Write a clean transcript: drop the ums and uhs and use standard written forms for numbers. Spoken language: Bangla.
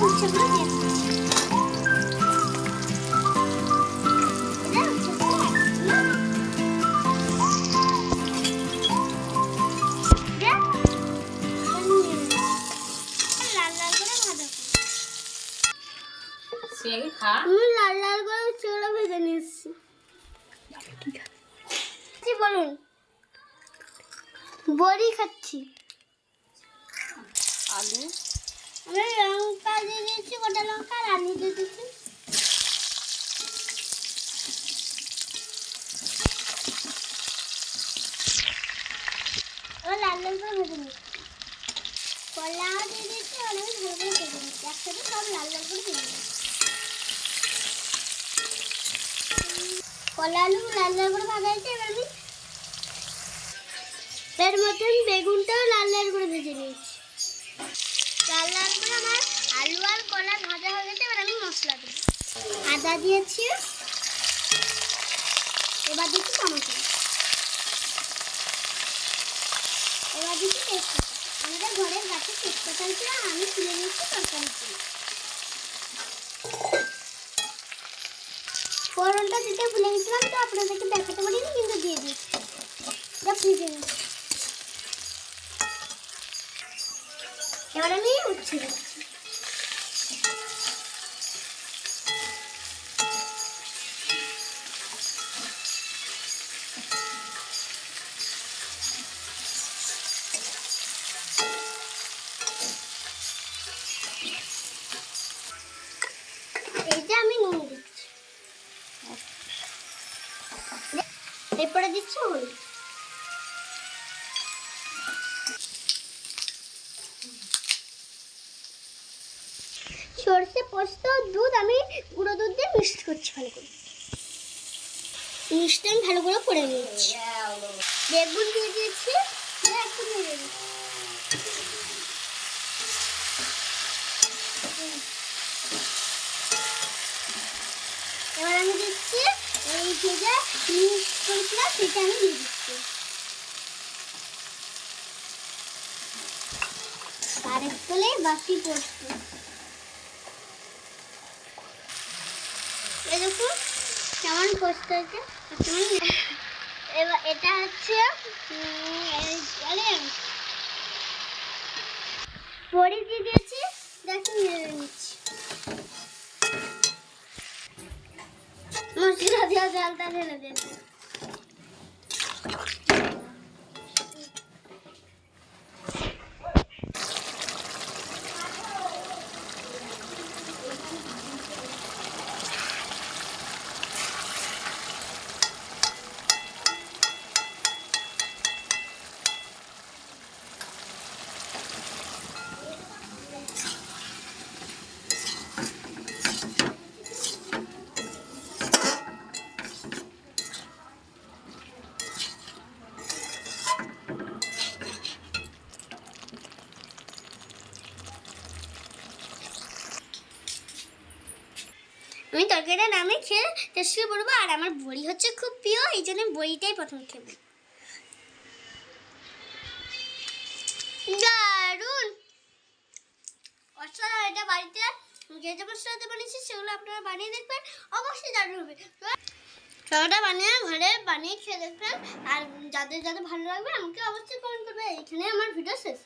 উচ্ছেগুলো দিয়ে দিচ্ছি। লাল লাল করে উচ্ছেগুলো ভেজে নিচ্ছি। বলুন, বড়ি খাচ্ছি। আলু আমি লঙ্কা দিয়ে দিচ্ছি, গোটা লঙ্কা আর আলু দিয়ে দিচ্ছি। লাল লাল করে ভেজে নিচ্ছি। কলা দিয়ে দিচ্ছি, আর আমি ভালো করে ভেজে নিচ্ছি। একসাথে সব লাল লাল করে ভেজে নিচ্ছি। কলা আলু লাল লাল করে ভাজা হয়েছে। এবার আমি এর মধ্যে বেগুনটাও লাল লাল করে ভেজে নিয়েছি। লাল লাল করে আমার আলু আর কলা ভাজা হয়ে গেছে। এবার আমি মশলা দেবো। আদা দিয়েছি, এবার দিচ্ছি টমেটো, এবার দিচ্ছি তেজপাতা। আমাদের ঘরের গাছে তেজপাতা ছিল, আমি তুলে নিচ্ছি তরকারি ছিল। ফোড়নটা দিতে ভুলে গেছিলাম, তো আপনাদেরকে দেখাতে পারিনি, কিন্তু দিয়ে দিচ্ছি। ভেজে নিচ্ছি। এবার আমি উচ্ছে দিচ্ছি। এইটা আমি নুন দিচ্ছি। এরপরে দিচ্ছি হলুদ। সরষে পোস্ত দুধ আমি গুঁড়ো দুধ দিয়ে মিক্সড করছি ভালো করে। মিক্সটা আমি ভালো করে করে নিচ্ছি। বেগুন দিয়ে দিয়েছি, একটু ভেজে দিচ্ছি। এবার আমি দিচ্ছি এই ভেজে মিক্স করেছিলাম, সেটা আমি দিয়ে দিচ্ছি। আরেক তলে বাকি পোস্ত। এই দেখুন কেমন পোস্ত হয়েছে। এবার এটা হচ্ছে বড়ি দিয়ে দিয়েছি, দেখুন নেড়ে নিচ্ছি। মশলা দিয়ে জলটা ঢেলে দিয়েছি। আমি তরকারিটা নামে খেয়ে টেস্ট করে বলবো। আর আমার বড়ি হচ্ছে খুব প্রিয়, এই জন্য বড়িটাই প্রথম খেব। দারুণ অসাধারণ। এটা বাড়িতে যে যে মশলাতে বানিয়েছি সেগুলো আপনারা বানিয়ে দেখবেন, অবশ্যই দারুণ হবে। সবটা বানিয়ে ঘরে বানিয়ে খেয়ে দেখবেন। আর যাদের যাদের ভালো লাগবে আমাকে অবশ্যই কমেন্ট করবে। এখানে আমার ভিডিও শেষ।